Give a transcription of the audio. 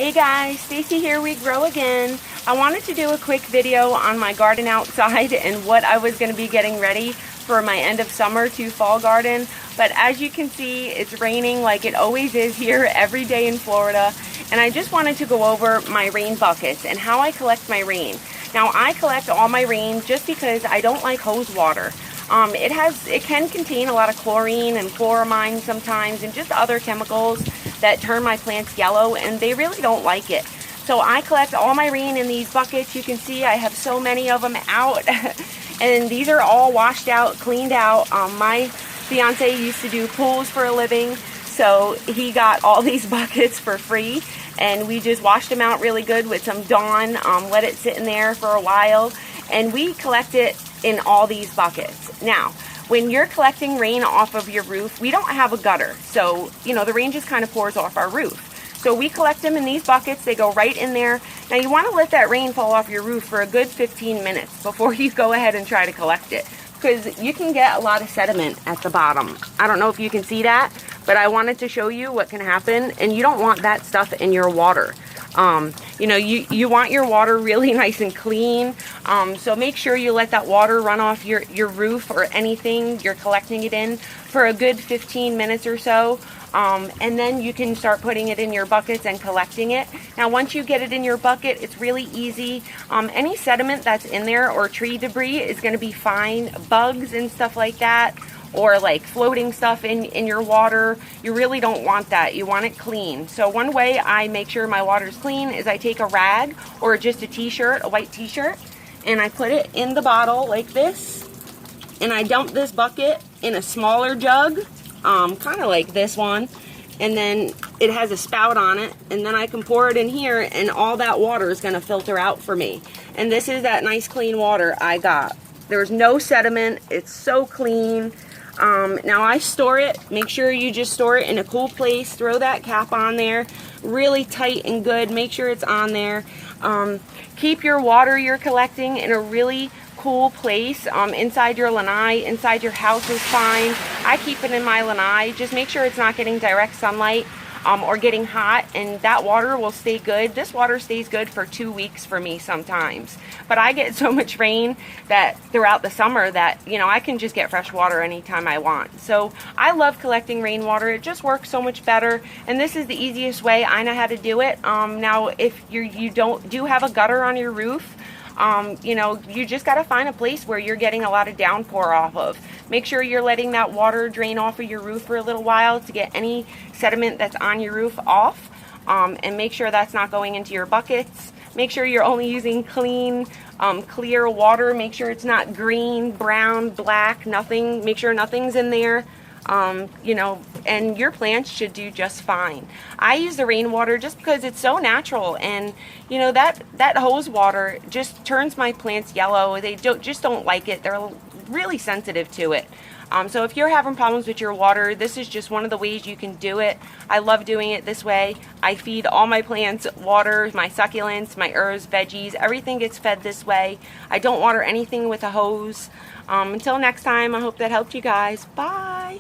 Hey guys, Stacy here, We Grow Again. I wanted to do a quick video on my garden outside and what I was going to be getting ready for my end of summer to fall garden. But as you can see, it's raining like it always is here every day in Florida. And I just wanted to go over my rain buckets and how I collect my rain. Now I collect all my rain just because I don't like hose water. It can contain a lot of chlorine and chloramine sometimes and just other chemicals that turn my plants yellow, and they really don't like it. So I collect all my rain in these buckets. You can see I have so many of them out and these are all washed out, cleaned out. My fiance used to do pools for a living, so he got all these buckets for free, and we just washed them out really good with some Dawn, let it sit in there for a while, and we collect it in all these buckets. Now, when you're collecting rain off of your roof, we don't have a gutter, so the rain just kind of pours off our roof. So we collect them in these buckets. They go right in there. Now you want to let that rain fall off your roof for a good 15 minutes before you go ahead and try to collect it, because you can get a lot of sediment at the bottom. I don't know if you can see that, but I wanted to show you what can happen, and you don't want that stuff in your water. You want your water really nice and clean, so make sure you let that water run off your roof or anything you're collecting it in for a good 15 minutes or so, and then you can start putting it in your buckets and collecting it. Now once you get it in your bucket, it's really easy. Any sediment that's in there or tree debris is going to be fine. Bugs and stuff like that, or like floating stuff in your water, you really don't want that. You want it clean. So one way I make sure my water's clean is I take a rag or just a t-shirt, a white t-shirt, and I put it in the bottle like this, and I dump this bucket in a smaller jug, kind of like this one, and then it has a spout on it, and then I can pour it in here, and all that water is going to filter out for me. And this is that nice clean water I got. There's no sediment. It's so clean. Now I store it. Make sure you just store it in a cool place. Throw that cap on there really tight and good. Make sure it's on there. Keep your water you're collecting in a really cool place. Inside your lanai, inside your house is fine. I keep it in my lanai. Just make sure it's not getting direct sunlight or getting hot, and that water will stay good. This water stays good for 2 weeks for me sometimes, but I get so much rain that throughout the summer that I can just get fresh water anytime I want. So I love collecting rainwater. It just works so much better, and this is the easiest way I know how to do it. Now if you do have a gutter on your roof, you just got to find a place where you're getting a lot of downpour off of. Make sure you're letting that water drain off of your roof for a little while to get any sediment that's on your roof off, and make sure that's not going into your buckets. Make sure you're only using clean, clear water. Make sure it's not green, brown, black, nothing. Make sure nothing's in there. And your plants should do just fine. I use the rainwater just because it's so natural, and that hose water just turns my plants yellow. They just don't like it. They're really sensitive to it. So if you're having problems with your water, this is just one of the ways you can do it. I love doing it this way. I feed all my plants water, my succulents, my herbs, veggies, everything gets fed this way. I don't water anything with a hose. Until next time, I hope that helped you guys. Bye.